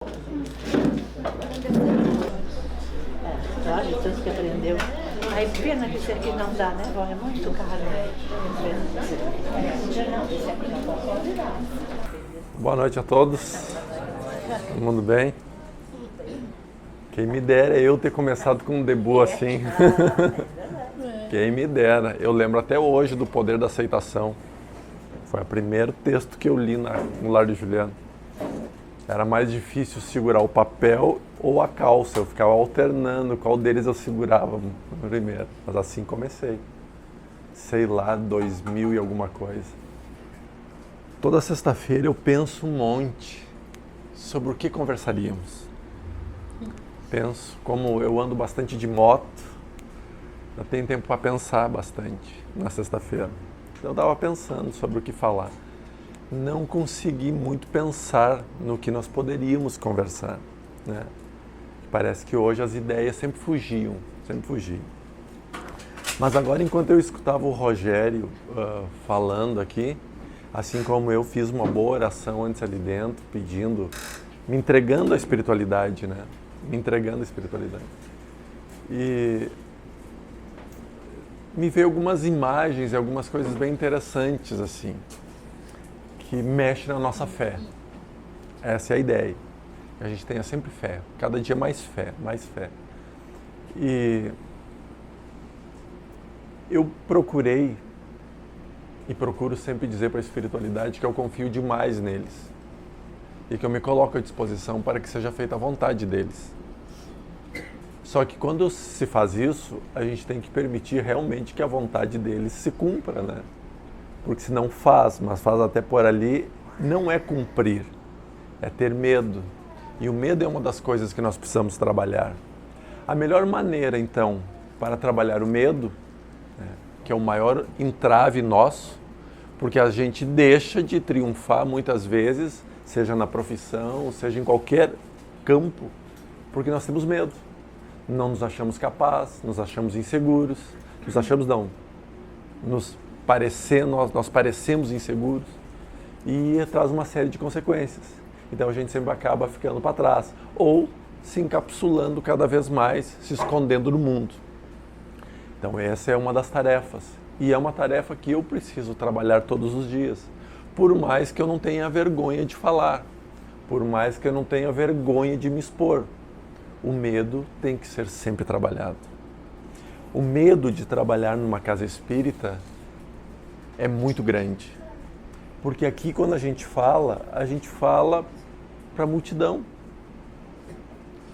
Olha, tanto que aprendeu. Aí pena que esse aqui não dá, né, vó? É muito caro, né? Boa noite a todos. Todo mundo bem? Quem me dera eu ter começado com um debut assim. Quem me dera. Eu lembro até hoje do Poder da Aceitação. Foi o primeiro texto que eu li no Lar de Juliano. Era mais difícil segurar o papel ou a calça. Eu ficava alternando qual deles eu segurava primeiro. Mas assim comecei. Sei lá, 2000 e alguma coisa. Toda sexta-feira eu penso um monte sobre o que conversaríamos. Penso, como eu ando bastante de moto, eu tenho tempo para pensar bastante na sexta-feira. Eu estava pensando sobre o que falar. Não consegui muito pensar no que nós poderíamos conversar, né? Parece que hoje as ideias sempre fugiam. Mas agora, enquanto eu escutava o Rogério falando aqui, assim como eu fiz uma boa oração antes ali dentro, pedindo, me entregando à espiritualidade, né? E me veio algumas imagens e algumas coisas bem interessantes, assim, que mexem na nossa fé. Essa é a ideia. A gente tenha sempre fé, cada dia mais fé. E eu procurei e procuro sempre dizer para a espiritualidade que eu confio demais neles e que eu me coloco à disposição para que seja feita a vontade deles. Só que quando se faz isso, a gente tem que permitir realmente que a vontade deles se cumpra, né? Porque se não faz, mas faz até por ali, não é cumprir, é ter medo. E o medo é uma das coisas que nós precisamos trabalhar. A melhor maneira, então, para trabalhar o medo, que é o maior entrave nosso, porque a gente deixa de triunfar muitas vezes, seja na profissão, seja em qualquer campo, porque nós temos medo. Não nos achamos capazes, nos achamos inseguros, nós parecemos inseguros e traz uma série de consequências. Então a gente sempre acaba ficando para trás ou se encapsulando cada vez mais, se escondendo no mundo. Então essa é uma das tarefas e é uma tarefa que eu preciso trabalhar todos os dias, por mais que eu não tenha vergonha de falar, por mais que eu não tenha vergonha de me expor. O medo tem que ser sempre trabalhado. O medo de trabalhar numa casa espírita é muito grande. Porque aqui quando a gente fala para a multidão.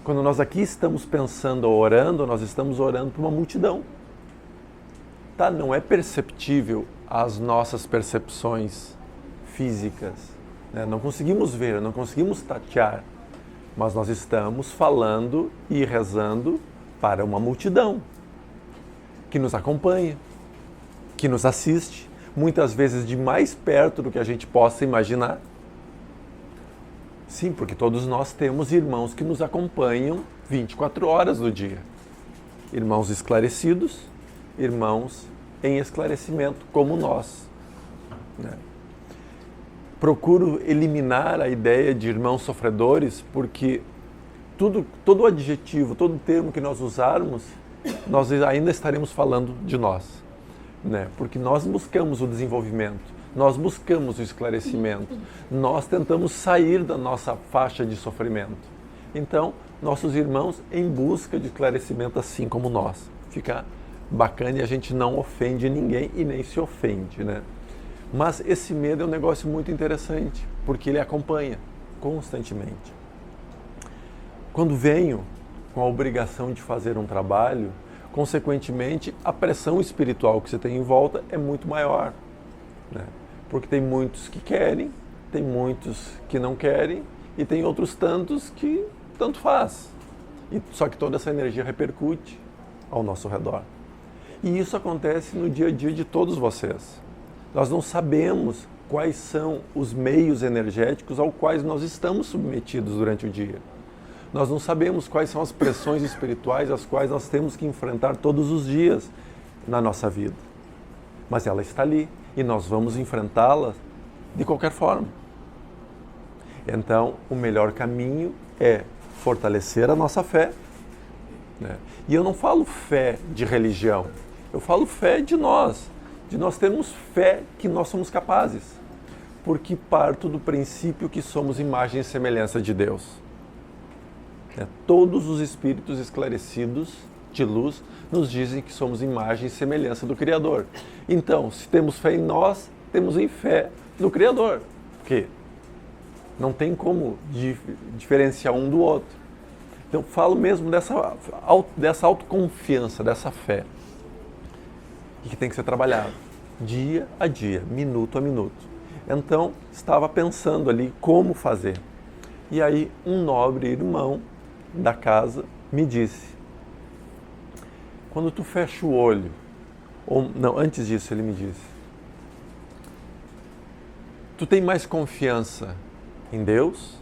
Quando nós aqui estamos pensando ou orando, nós estamos orando para uma multidão. Tá? Não é perceptível as nossas percepções físicas, né? Não conseguimos ver, não conseguimos tatear. Mas nós estamos falando e rezando para uma multidão que nos acompanha, que nos assiste, muitas vezes de mais perto do que a gente possa imaginar. Sim, porque todos nós temos irmãos que nos acompanham 24 horas do dia. Irmãos esclarecidos, irmãos em esclarecimento, como nós, né? Procuro eliminar a ideia de irmãos sofredores, porque todo adjetivo, todo termo que nós usarmos, nós ainda estaremos falando de nós, né? Porque nós buscamos o desenvolvimento, nós buscamos o esclarecimento, nós tentamos sair da nossa faixa de sofrimento. Então, nossos irmãos em busca de esclarecimento assim como nós. Fica bacana e a gente não ofende ninguém e nem se ofende, né? Mas esse medo é um negócio muito interessante, porque ele acompanha constantemente. Quando venho com a obrigação de fazer um trabalho, consequentemente, a pressão espiritual que você tem em volta é muito maior, né? Porque tem muitos que querem, tem muitos que não querem e tem outros tantos que tanto faz. Só que toda essa energia repercute ao nosso redor. E isso acontece no dia a dia de todos vocês. Nós não sabemos quais são os meios energéticos aos quais nós estamos submetidos durante o dia. Nós não sabemos quais são as pressões espirituais às quais nós temos que enfrentar todos os dias na nossa vida. Mas ela está ali e nós vamos enfrentá-la de qualquer forma. Então, o melhor caminho é fortalecer a nossa fé, né? E eu não falo fé de religião, eu falo fé de nós termos fé que nós somos capazes, porque parto do princípio que somos imagem e semelhança de Deus. Todos os espíritos esclarecidos de luz nos dizem que somos imagem e semelhança do Criador. Então, se temos fé em nós, temos em fé no Criador, porque não tem como diferenciar um do outro. Então, falo mesmo dessa autoconfiança, dessa fé, que tem que ser trabalhado dia a dia, minuto a minuto. Então, estava pensando ali como fazer. E aí, um nobre irmão da casa me disse: quando tu fecha o olho, ou não, antes disso ele me disse: tu tem mais confiança em Deus,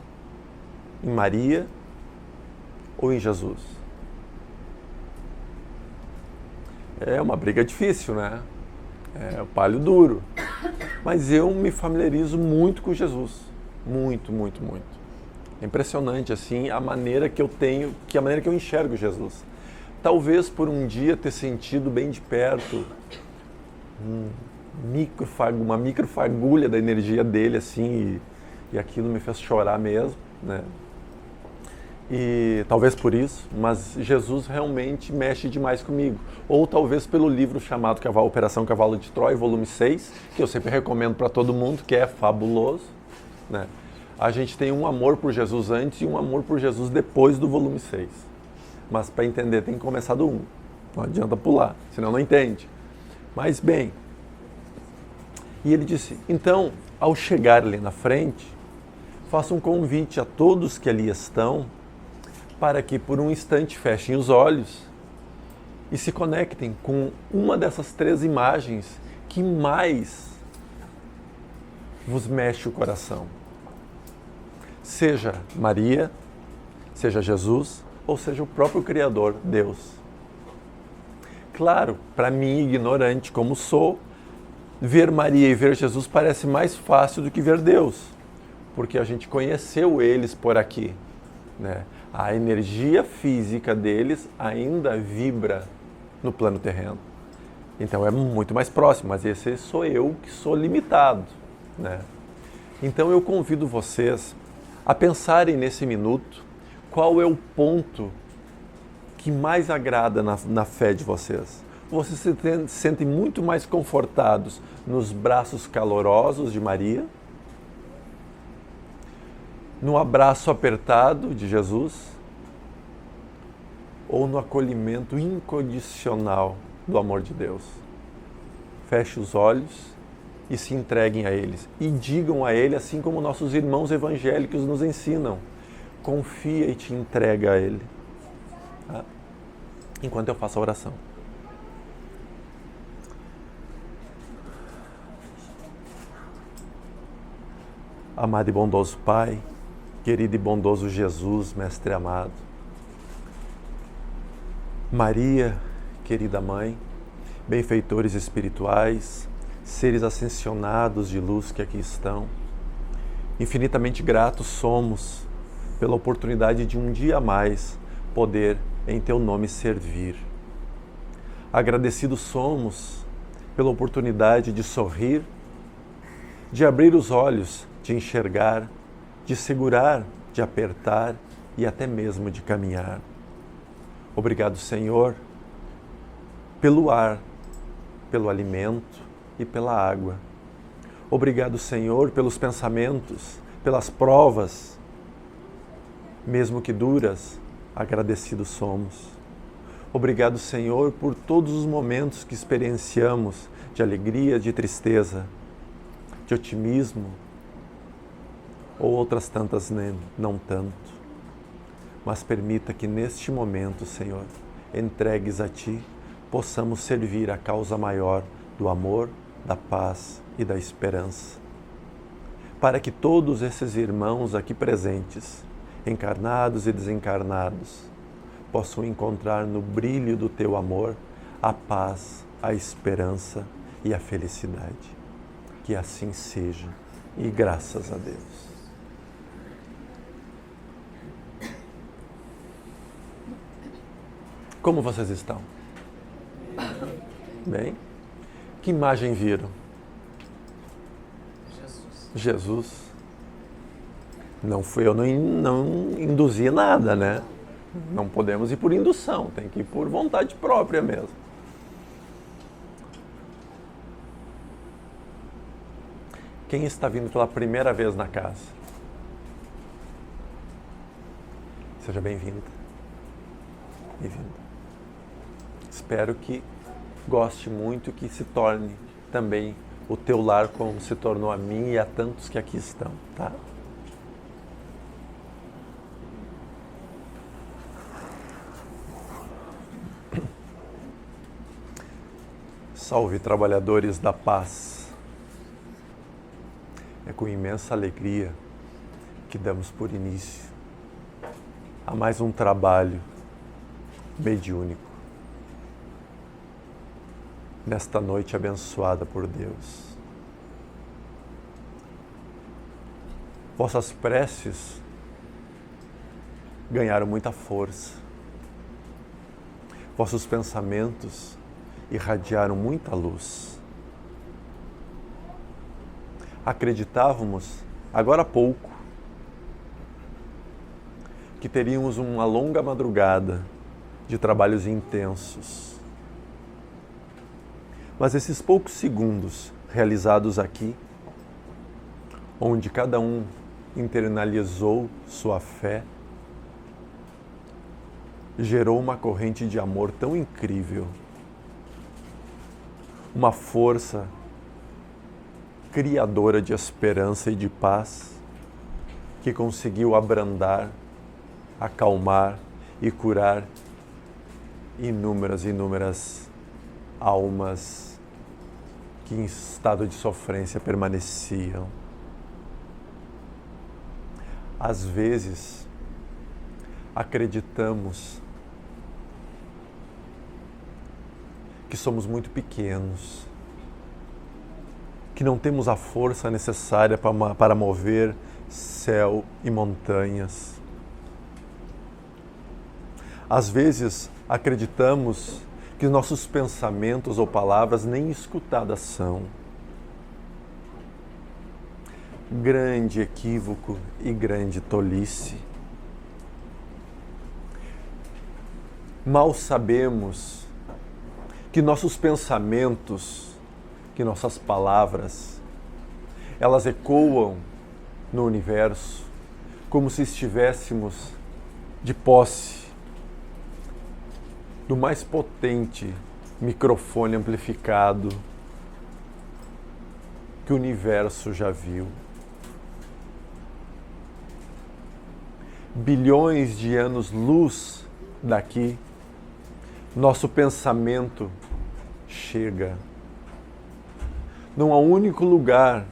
em Maria ou em Jesus? É uma briga difícil, né? É o palho duro. Mas eu me familiarizo muito com Jesus. Muito, muito, muito. É impressionante, assim, a maneira que eu tenho, a maneira que eu enxergo Jesus. Talvez por um dia ter sentido bem de perto uma microfagulha da energia dele, assim, e aquilo me fez chorar mesmo, né? E talvez por isso, mas Jesus realmente mexe demais comigo. Ou talvez pelo livro chamado Operação Cavalo de Troia, volume 6, que eu sempre recomendo para todo mundo, que é fabuloso, né? A gente tem um amor por Jesus antes e um amor por Jesus depois do volume 6. Mas para entender tem que começar do 1. Não adianta pular, senão não entende. Mas bem, e ele disse: então, ao chegar ali na frente, faça um convite a todos que ali estão, para que por um instante fechem os olhos e se conectem com uma dessas 3 imagens que mais vos mexe o coração. Seja Maria, seja Jesus, ou seja o próprio Criador, Deus. Claro, para mim, ignorante como sou, ver Maria e ver Jesus parece mais fácil do que ver Deus, porque a gente conheceu eles por aqui, né? A energia física deles ainda vibra no plano terreno. Então é muito mais próximo, mas esse sou eu que sou limitado, né? Então eu convido vocês a pensarem nesse minuto qual é o ponto que mais agrada na fé de vocês. Vocês se sentem muito mais confortados nos braços calorosos de Maria, no abraço apertado de Jesus, ou no acolhimento incondicional do amor de Deus? Feche os olhos e se entreguem a eles. E digam a Ele, assim como nossos irmãos evangélicos nos ensinam: confia e te entrega a Ele. Tá? Enquanto eu faço a oração. Amado e bondoso Pai, querido e bondoso Jesus, Mestre amado, Maria, querida Mãe, benfeitores espirituais, seres ascensionados de luz que aqui estão, infinitamente gratos somos pela oportunidade de um dia a mais poder em Teu nome servir. Agradecidos somos pela oportunidade de sorrir, de abrir os olhos, de enxergar, de segurar, de apertar e até mesmo de caminhar. Obrigado, Senhor, pelo ar, pelo alimento e pela água. Obrigado, Senhor, pelos pensamentos, pelas provas, mesmo que duras, agradecidos somos. Obrigado, Senhor, por todos os momentos que experienciamos de alegria, de tristeza, de otimismo, ou outras tantas não tanto. Mas permita que neste momento, Senhor, entregues a Ti, possamos servir a causa maior do amor, da paz e da esperança. Para que todos esses irmãos aqui presentes, encarnados e desencarnados, possam encontrar no brilho do Teu amor a paz, a esperança e a felicidade. Que assim seja, e graças a Deus. Como vocês estão? Bem? Que imagem viram? Jesus. Não fui eu, não induzi nada, né? Não podemos ir por indução, tem que ir por vontade própria mesmo. Quem está vindo pela primeira vez na casa? Seja bem-vinda. Bem-vinda. Espero que goste muito, que se torne também o teu lar como se tornou a mim e a tantos que aqui estão, tá? Salve, trabalhadores da paz. É com imensa alegria que damos por início a mais um trabalho mediúnico nesta noite abençoada por Deus. Vossas preces ganharam muita força. Vossos pensamentos irradiaram muita luz. Acreditávamos, agora há pouco, que teríamos uma longa madrugada de trabalhos intensos. Mas esses poucos segundos realizados aqui, onde cada um internalizou sua fé, gerou uma corrente de amor tão incrível, uma força criadora de esperança e de paz, que conseguiu abrandar, acalmar e curar inúmeras almas que em estado de sofrência permaneciam. Às vezes, acreditamos que somos muito pequenos, que não temos a força necessária para mover céu e montanhas. Às vezes, acreditamos que nossos pensamentos ou palavras nem escutadas são. Grande equívoco e grande tolice. Mal sabemos que nossos pensamentos, que nossas palavras, elas ecoam no universo como se estivéssemos de posse do mais potente microfone amplificado que o universo já viu. Bilhões de anos-luz daqui, nosso pensamento chega. Não há único lugar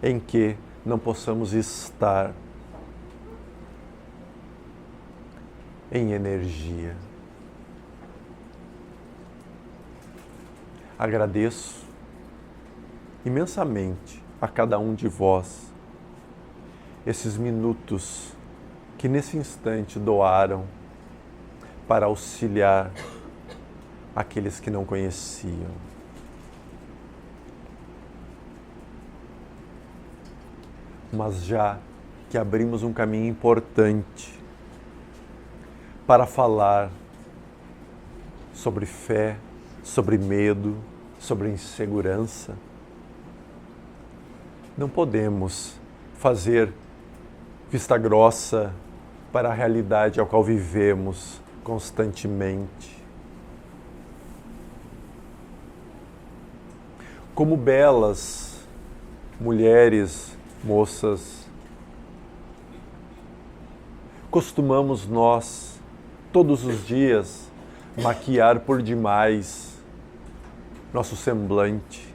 em que não possamos estar em energia. Agradeço imensamente a cada um de vós esses minutos que nesse instante doaram para auxiliar aqueles que não conheciam. Mas já que abrimos um caminho importante para falar sobre fé, sobre medo, sobre insegurança, não podemos fazer vista grossa para a realidade ao qual vivemos constantemente. Como belas mulheres, moças, costumamos nós, todos os dias, maquiar por demais nosso semblante,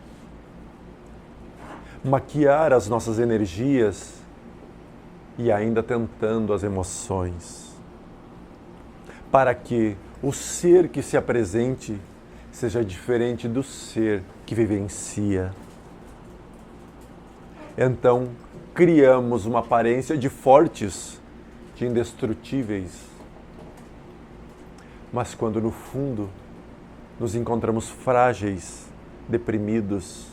maquiar as nossas energias e ainda tentando as emoções, para que o ser que se apresente seja diferente do ser que vivencia. Então, criamos uma aparência de fortes, de indestrutíveis. Mas quando no fundo nos encontramos frágeis, deprimidos,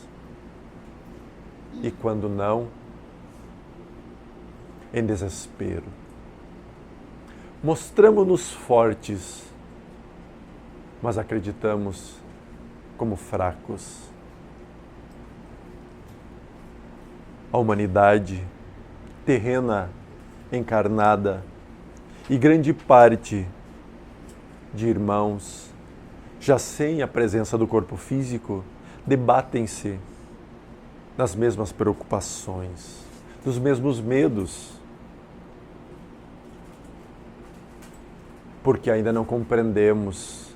e quando não, em desespero. Mostramos-nos fortes, mas acreditamos como fracos. A humanidade terrena, encarnada, e grande parte de irmãos, já sem a presença do corpo físico, debatem-se nas mesmas preocupações, dos mesmos medos, porque ainda não compreendemos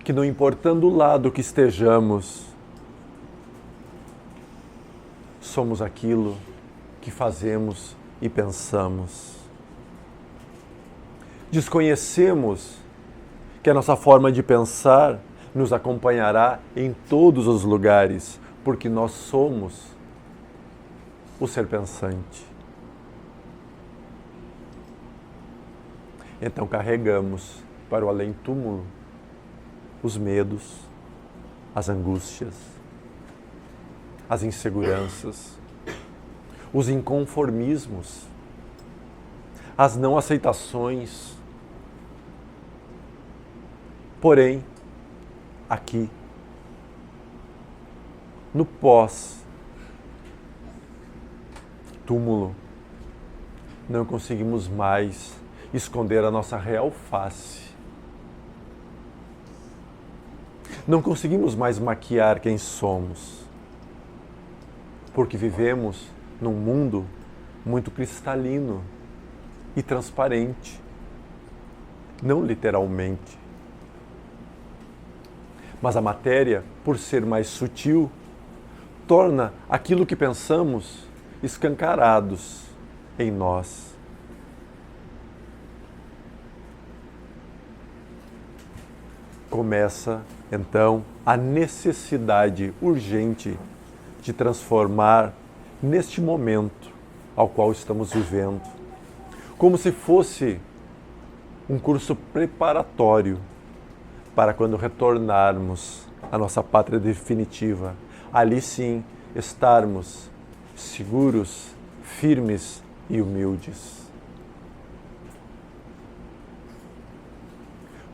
que, não importando o lado que estejamos, somos aquilo que fazemos e pensamos. Desconhecemos que a nossa forma de pensar nos acompanhará em todos os lugares, porque nós somos o ser pensante. Então carregamos para o além-túmulo os medos, as angústias, as inseguranças, os inconformismos, as não aceitações. Porém, aqui, no pós-túmulo, não conseguimos mais esconder a nossa real face. Não conseguimos mais maquiar quem somos, porque vivemos num mundo muito cristalino e transparente, não literalmente. Mas a matéria, por ser mais sutil, torna aquilo que pensamos escancarados em nós. Começa, então, a necessidade urgente de transformar neste momento ao qual estamos vivendo, como se fosse um curso preparatório para quando retornarmos à nossa pátria definitiva, ali sim estarmos seguros, firmes e humildes.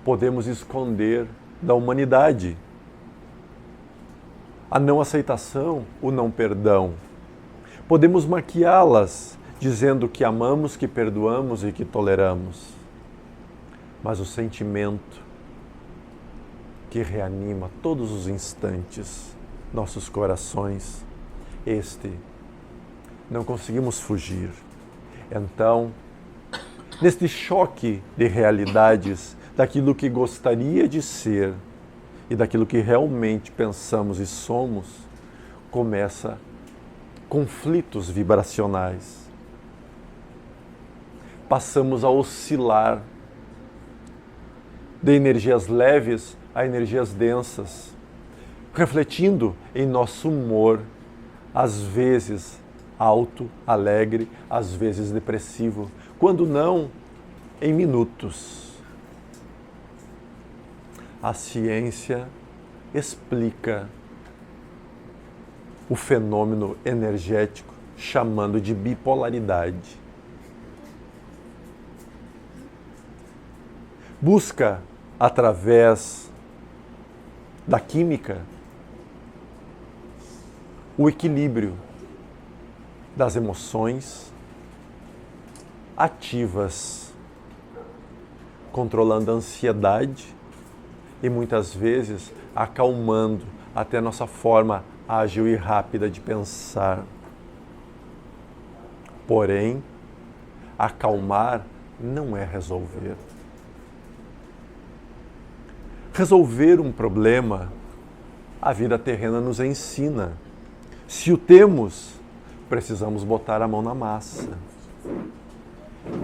Podemos esconder da humanidade a não aceitação, o não perdão. Podemos maquiá-las dizendo que amamos, que perdoamos e que toleramos. Mas o sentimento que reanima todos os instantes nossos corações, este não conseguimos fugir. Então, neste choque de realidades, daquilo que gostaria de ser e daquilo que realmente pensamos e somos, começa conflitos vibracionais. Passamos a oscilar de energias leves a energias densas, refletindo em nosso humor, às vezes alto, alegre, às vezes depressivo, quando não em minutos. A ciência explica o fenômeno energético chamando de bipolaridade. Busca, através da química, o equilíbrio das emoções ativas, controlando a ansiedade e muitas vezes acalmando até nossa forma ágil e rápida de pensar. Porém, acalmar não é resolver. Resolver um problema, a vida terrena nos ensina. Se o temos, precisamos botar a mão na massa.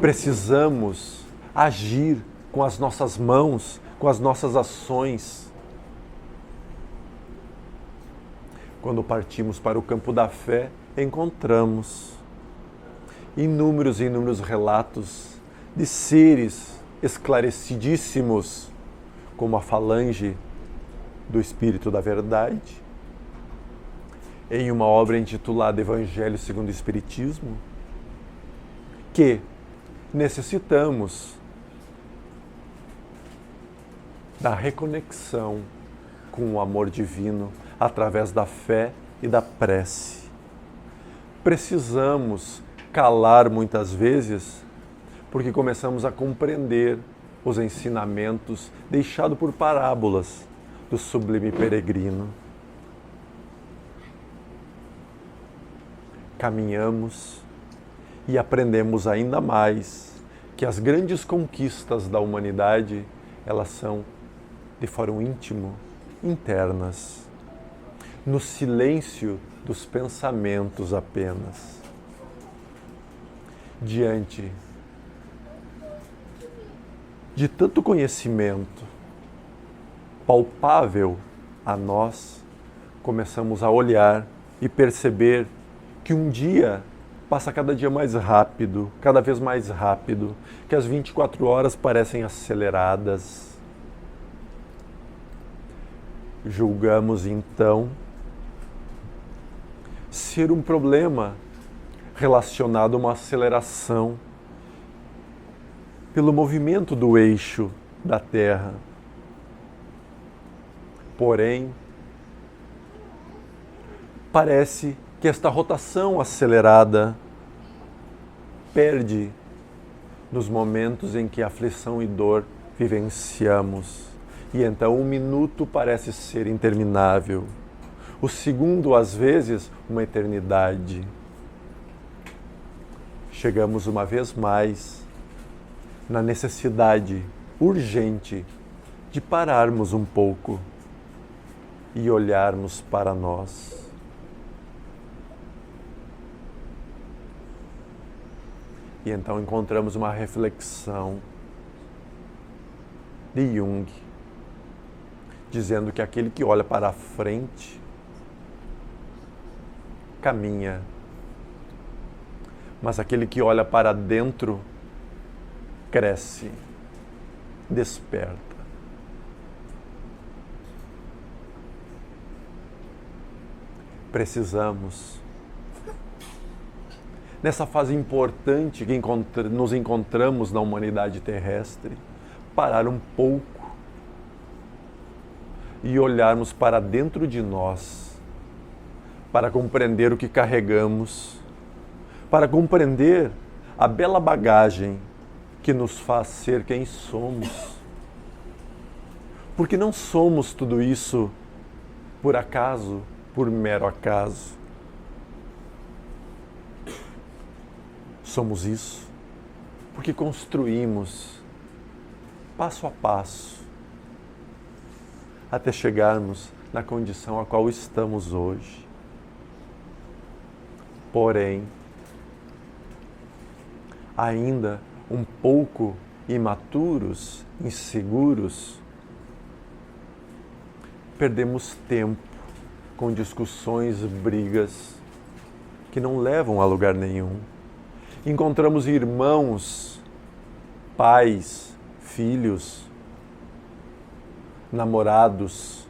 Precisamos agir com as nossas mãos, com as nossas ações. Quando partimos para o campo da fé, encontramos inúmeros e inúmeros relatos de seres esclarecidíssimos como a falange do Espírito da Verdade, em uma obra intitulada Evangelho segundo o Espiritismo, que necessitamos da reconexão com o amor divino através da fé e da prece. Precisamos calar muitas vezes porque começamos a compreender os ensinamentos deixados por parábolas do sublime peregrino. Caminhamos e aprendemos ainda mais que as grandes conquistas da humanidade, elas são de fórum íntimo, internas, no silêncio dos pensamentos apenas. Diante de tanto conhecimento palpável a nós, começamos a olhar e perceber que um dia passa cada dia mais rápido, cada vez mais rápido, que as 24 horas parecem aceleradas. Julgamos então ser um problema relacionado a uma aceleração pelo movimento do eixo da Terra. Porém, parece que esta rotação acelerada perde nos momentos em que aflição e dor vivenciamos. E então um minuto parece ser interminável. O segundo, às vezes, uma eternidade. Chegamos uma vez mais na necessidade urgente de pararmos um pouco e olharmos para nós. E então encontramos uma reflexão de Jung, dizendo que aquele que olha para a frente caminha, mas aquele que olha para dentro cresce, desperta. Precisamos, nessa fase importante que nos encontramos na humanidade terrestre, parar um pouco e olharmos para dentro de nós, para compreender o que carregamos, para compreender a bela bagagem que nos faz ser quem somos. Porque não somos tudo isso por acaso, por mero acaso. Somos isso porque construímos passo a passo até chegarmos na condição a qual estamos hoje. Porém, ainda um pouco imaturos, inseguros, perdemos tempo com discussões, brigas que não levam a lugar nenhum. Encontramos irmãos, pais, filhos, namorados,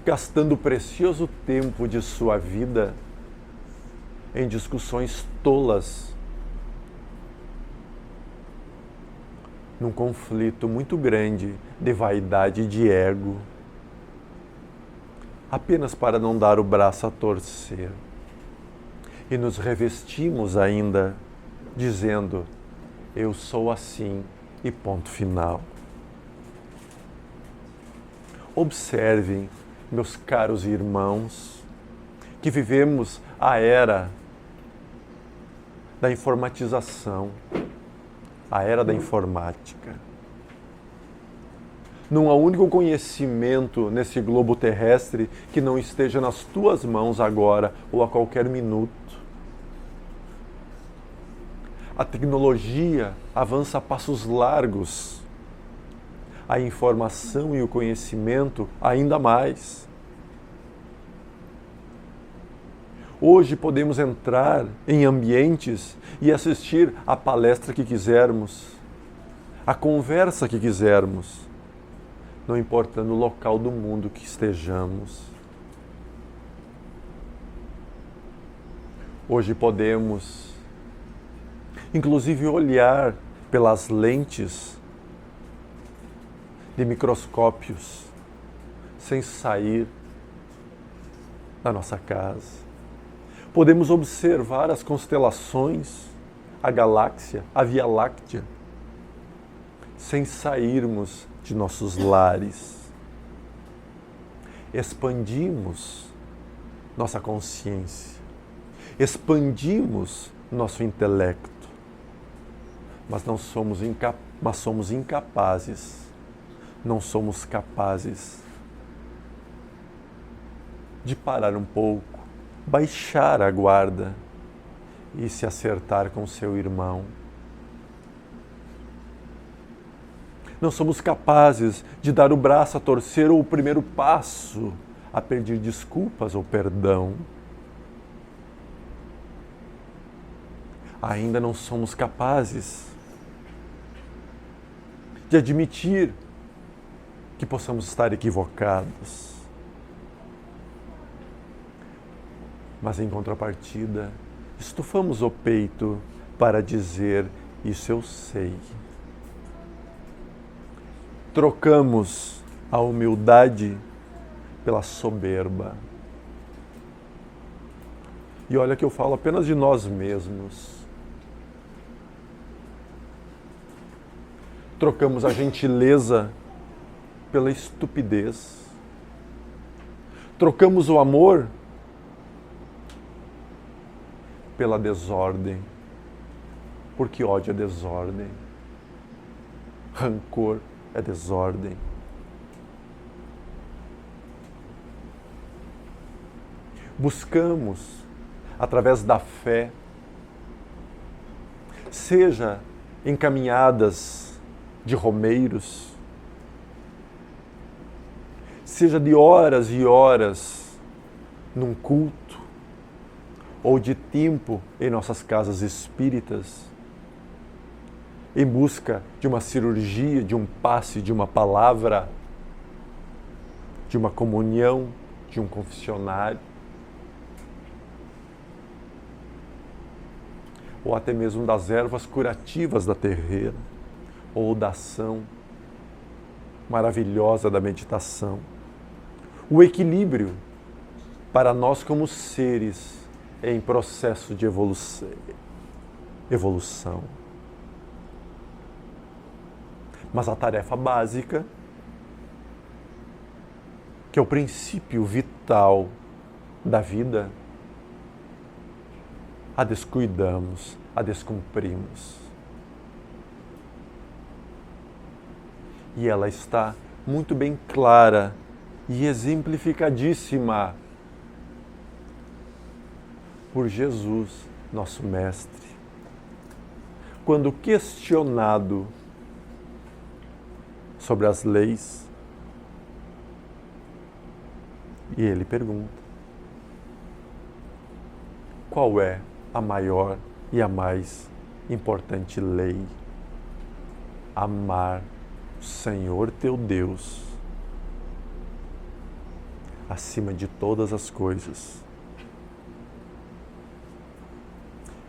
gastando precioso tempo de sua vida em discussões tolas, num conflito muito grande de vaidade e de ego, apenas para não dar o braço a torcer. E nos revestimos ainda dizendo, eu sou assim e ponto final. Observem, meus caros irmãos, que vivemos a era da informatização, a era da informática. Não há único conhecimento nesse globo terrestre que não esteja nas tuas mãos agora ou a qualquer minuto. A tecnologia avança a passos largos, a informação e o conhecimento ainda mais. Hoje podemos entrar em ambientes e assistir a palestra que quisermos, a conversa que quisermos, não importa no local do mundo que estejamos. Hoje podemos, inclusive, olhar pelas lentes de microscópios sem sair da nossa casa. Podemos observar as constelações, a galáxia, a Via Láctea, sem sairmos de nossos lares. Expandimos nossa consciência, expandimos nosso intelecto, mas somos incapazes, não somos capazes de parar um pouco, baixar a guarda e se acertar com seu irmão. Não somos capazes de dar o braço a torcer ou o primeiro passo a pedir desculpas ou perdão. Ainda não somos capazes de admitir que possamos estar equivocados. Mas em contrapartida, estufamos o peito para dizer: isso eu sei. Trocamos a humildade pela soberba. E olha que eu falo apenas de nós mesmos. Trocamos a gentileza pela estupidez. Trocamos o amor pela desordem, porque ódio é desordem, rancor é desordem. Buscamos, através da fé, seja em caminhadas de romeiros, seja de horas e horas num culto, ou de tempo em nossas casas espíritas, em busca de uma cirurgia, de um passe, de uma palavra, de uma comunhão, de um confessionário, ou até mesmo das ervas curativas da terreira, ou da ação maravilhosa da meditação. O equilíbrio para nós como seres em processo de evolução. Mas a tarefa básica, que é o princípio vital da vida, a descuidamos, a descumprimos. E ela está muito bem clara e exemplificadíssima por Jesus, nosso Mestre. Quando questionado sobre as leis, e ele pergunta: qual é a maior e a mais importante lei? Amar o Senhor teu Deus acima de todas as coisas.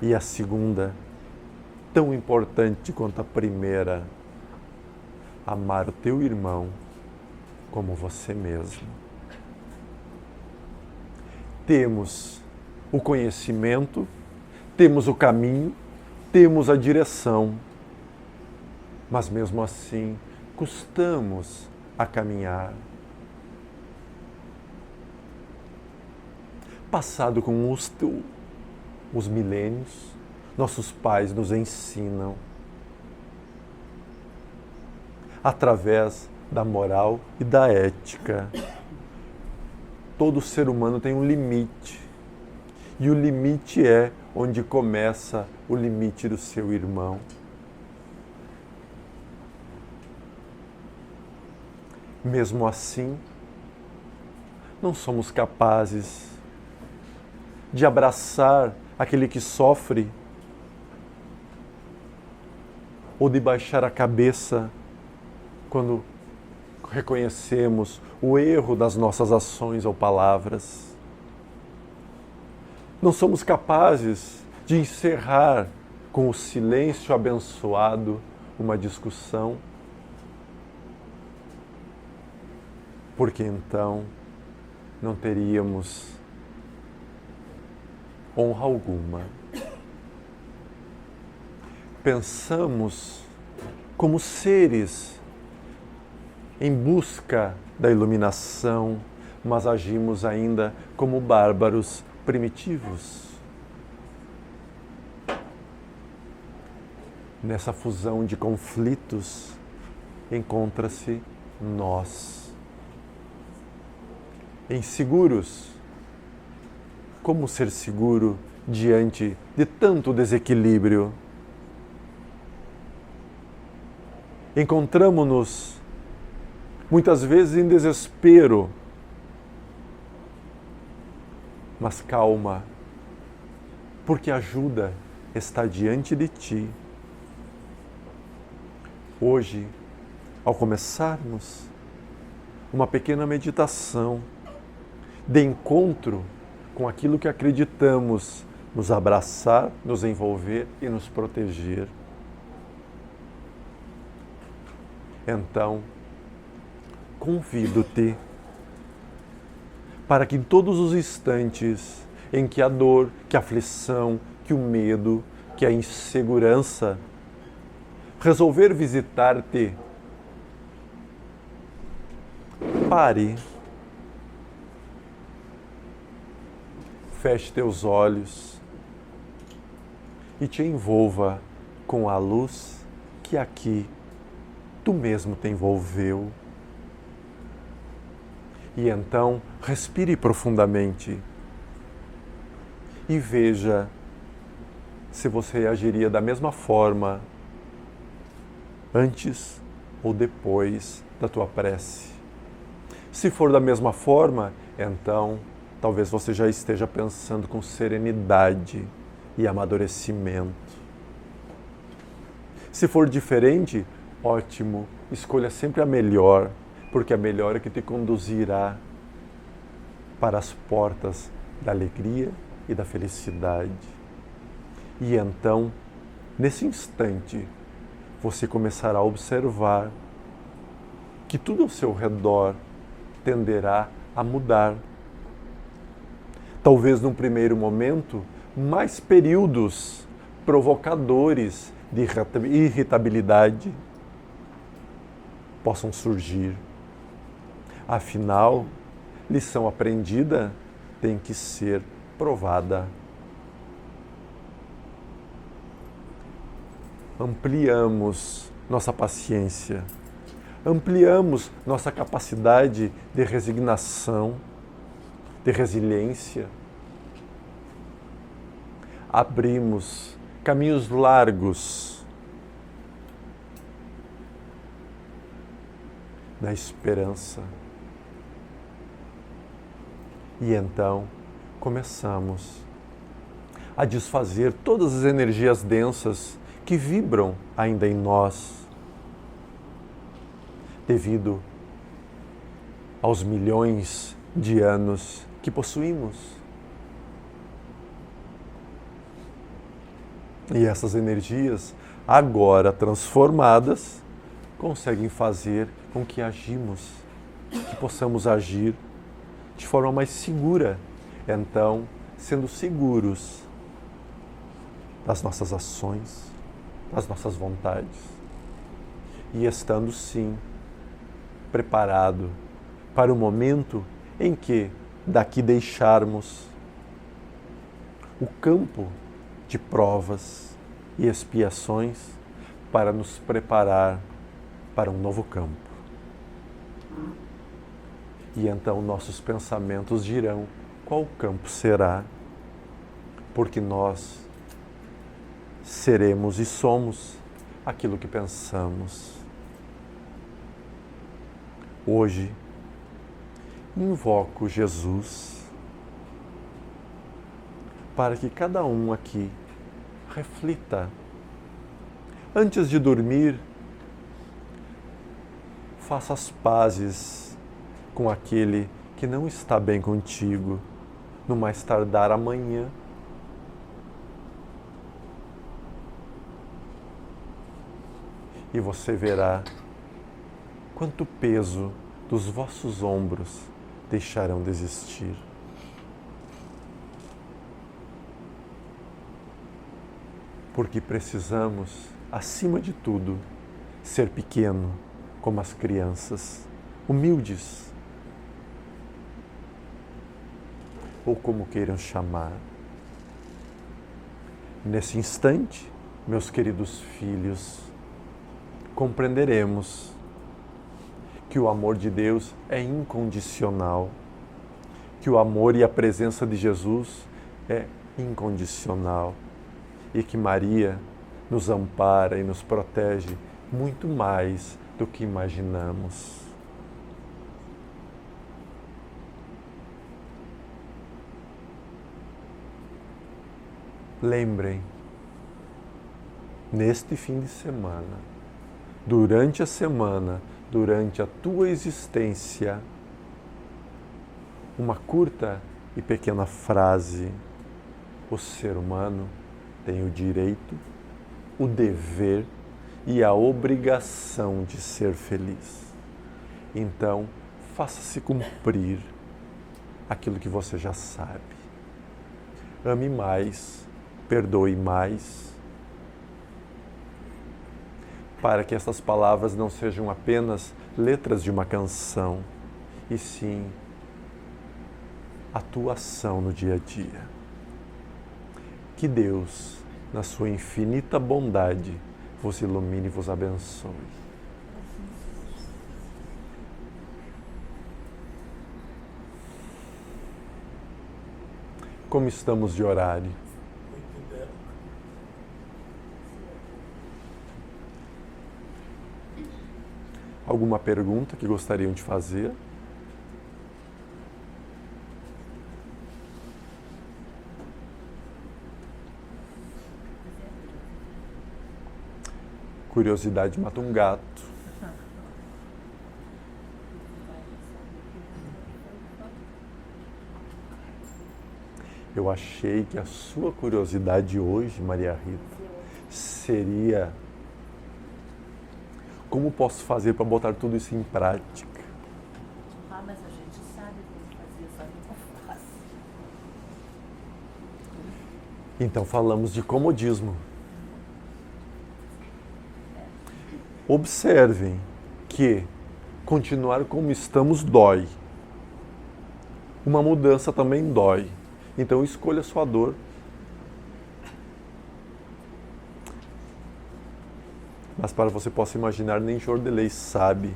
E a segunda, tão importante quanto a primeira: amar o teu irmão como você mesmo. Temos o conhecimento, temos o caminho, temos a direção, mas mesmo assim custamos a caminhar. Passado com os milênios, nossos pais nos ensinam, através da moral e da ética. Todo ser humano tem um limite, e o limite é onde começa o limite do seu irmão. Mesmo assim, não somos capazes de abraçar aquele que sofre, ou de baixar a cabeça quando reconhecemos o erro das nossas ações ou palavras. Não somos capazes de encerrar com o silêncio abençoado uma discussão, porque então não teríamos honra alguma. Pensamos como seres em busca da iluminação, mas agimos ainda como bárbaros primitivos. Nessa fusão de conflitos encontra-se nós. Inseguros. Como ser seguro diante de tanto desequilíbrio? Encontramo-nos muitas vezes em desespero. Mas calma, porque a ajuda está diante de ti. Hoje, ao começarmos uma pequena meditação de encontro com aquilo que acreditamos nos abraçar, nos envolver e nos proteger. Então, convido-te para que em todos os instantes em que a dor, que a aflição, que o medo, que a insegurança resolver visitar-te, pare, feche teus olhos e te envolva com a luz que aqui tu mesmo te envolveu. E então, respire profundamente e veja se você agiria da mesma forma antes ou depois da tua prece. Se for da mesma forma, então talvez você já esteja pensando com serenidade e amadurecimento. Se for diferente, ótimo, escolha sempre a melhor, porque a melhor é que te conduzirá para as portas da alegria e da felicidade. E então, nesse instante, você começará a observar que tudo ao seu redor tenderá a mudar. Talvez num primeiro momento, mais períodos provocadores de irritabilidade possam surgir. Afinal, lição aprendida tem que ser provada. Ampliamos nossa paciência, ampliamos nossa capacidade de resignação, de resiliência. Abrimos caminhos largos da esperança. E então começamos a desfazer todas as energias densas que vibram ainda em nós, devido aos milhões de anos que possuímos. E essas energias, agora transformadas, conseguem fazer com que que possamos agir de forma mais segura. Então, sendo seguros das nossas ações, das nossas vontades, e estando sim preparado para o momento em que daqui deixarmos o campo de provas e expiações para nos preparar para um novo campo. E então nossos pensamentos dirão qual campo será, porque nós seremos e somos aquilo que pensamos. Hoje, invoco Jesus para que cada um aqui reflita. Antes de dormir, faça as pazes com aquele que não está bem contigo, no mais tardar amanhã. E você verá quanto peso dos vossos ombros deixarão de existir. Porque precisamos, acima de tudo, ser pequeno como as crianças, humildes, ou como queiram chamar. Nesse instante, meus queridos filhos, compreenderemos que o amor de Deus é incondicional, que o amor e a presença de Jesus é incondicional e que Maria nos ampara e nos protege muito mais do que imaginamos. Lembrem, neste fim de semana, durante a semana, durante a tua existência, uma curta e pequena frase: o ser humano tem o direito, o dever e a obrigação de ser feliz. Então, faça-se cumprir aquilo que você já sabe. Ame mais, perdoe mais, para que essas palavras não sejam apenas letras de uma canção, e sim atuação no dia a dia. Que Deus, na sua infinita bondade, vos ilumine e vos abençoe. Como estamos de horário? Alguma pergunta que gostariam de fazer? Curiosidade mata um gato. Eu achei que a sua curiosidade hoje, Maria Rita, seria: como posso fazer para botar tudo isso em prática? Mas a gente sabe como fazer, só não faz. Então falamos de comodismo. Observem que continuar como estamos dói. Uma mudança também dói. Então escolha a sua dor. Mas para você possa imaginar, nem Jordelei sabe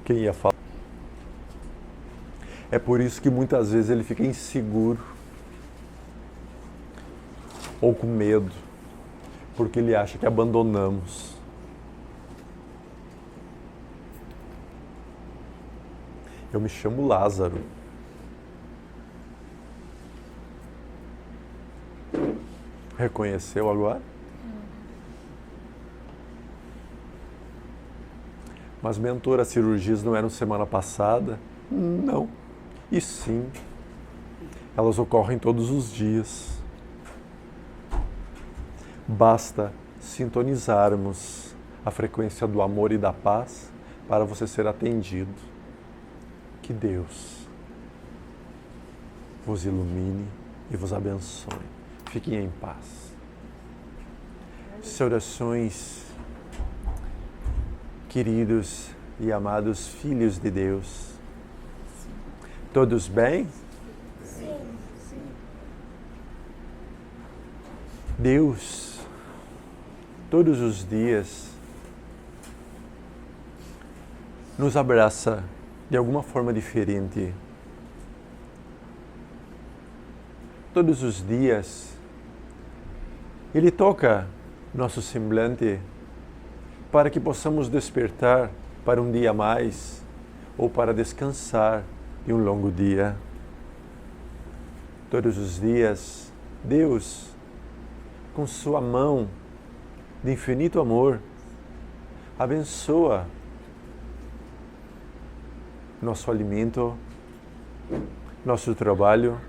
quem ia falar. É por isso que muitas vezes ele fica inseguro ou com medo, porque ele acha que abandonamos. Eu me chamo Lázaro. Reconheceu agora? Mas, mentora, as cirurgias não eram semana passada? Não. E sim, elas ocorrem todos os dias. Basta sintonizarmos a frequência do amor e da paz para você ser atendido. Que Deus vos ilumine e vos abençoe. Fiquem em paz. Saudações, queridos e amados filhos de Deus. Todos bem? Sim. Deus, todos os dias, nos abraça de alguma forma diferente. Todos os dias, Ele toca nosso semblante para que possamos despertar para um dia a mais ou para descansar de um longo dia. Todos os dias, Deus, com sua mão de infinito amor, abençoa nosso alimento, nosso trabalho.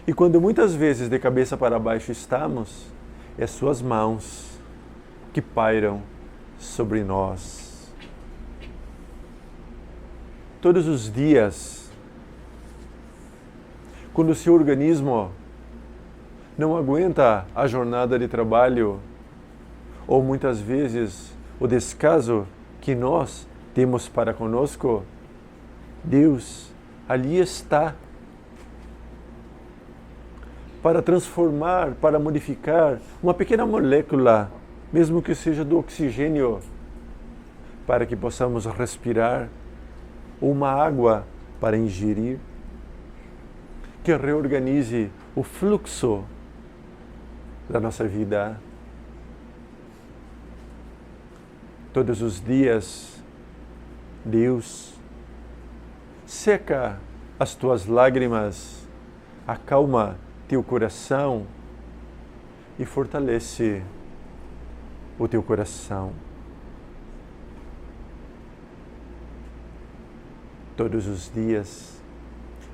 E quando muitas vezes de cabeça para baixo estamos, é suas mãos que pairam sobre nós. Todos os dias, quando o seu organismo não aguenta a jornada de trabalho, ou muitas vezes o descaso que nós temos para conosco, Deus ali está para transformar, para modificar uma pequena molécula, mesmo que seja do oxigênio, para que possamos respirar, ou uma água para ingerir, que reorganize o fluxo da nossa vida. Todos os dias, Deus seca as tuas lágrimas, acalma teu coração e fortalece o teu coração. Todos os dias,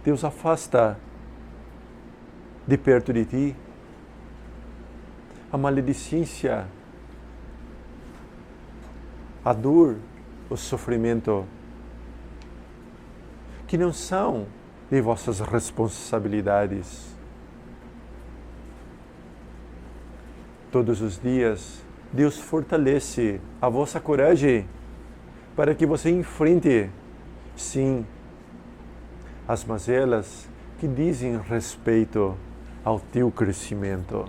Deus afasta de perto de ti a maledicência, a dor, o sofrimento, que não são de vossas responsabilidades. Todos os dias, Deus fortalece a vossa coragem para que você enfrente, sim, as mazelas que dizem respeito ao teu crescimento.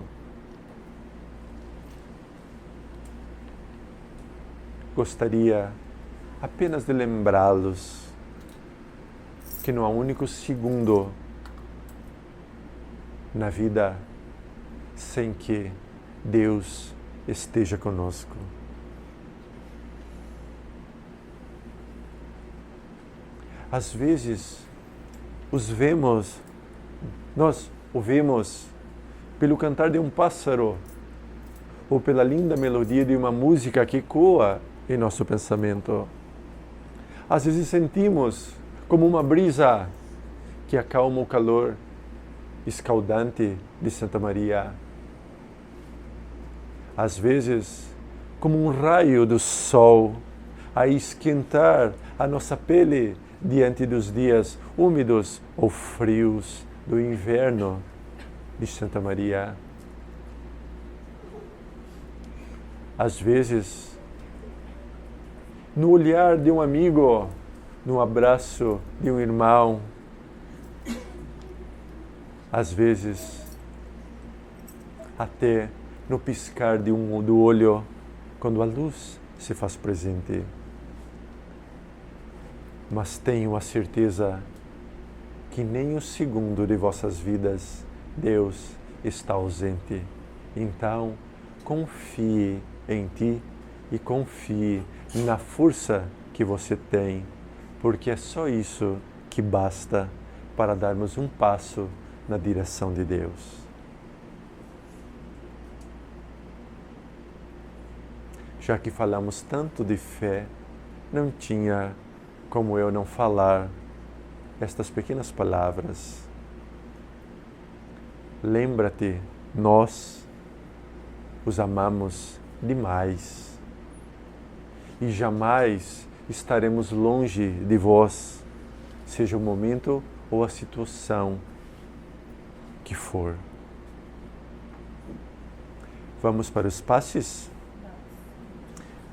Gostaria apenas de lembrá-los que não há um único segundo na vida sem que Deus esteja conosco. Às vezes, nós o vemos pelo cantar de um pássaro ou pela linda melodia de uma música que ecoa em nosso pensamento. Às vezes sentimos como uma brisa que acalma o calor escaldante de Santa Maria. Às vezes, como um raio do sol a esquentar a nossa pele diante dos dias úmidos ou frios do inverno de Santa Maria. Às vezes, no olhar de um amigo, no abraço de um irmão. Às vezes, até no piscar do olho, quando a luz se faz presente. Mas tenho a certeza que nem um segundo de vossas vidas Deus está ausente. Então, confie em ti e confie na força que você tem, porque é só isso que basta para darmos um passo na direção de Deus. Já que falamos tanto de fé, não tinha como eu não falar estas pequenas palavras. Lembra-te, nós os amamos demais e jamais estaremos longe de vós, seja o momento ou a situação que for. Vamos para os passes?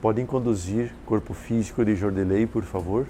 Podem conduzir corpo físico de Jordelei, por favor?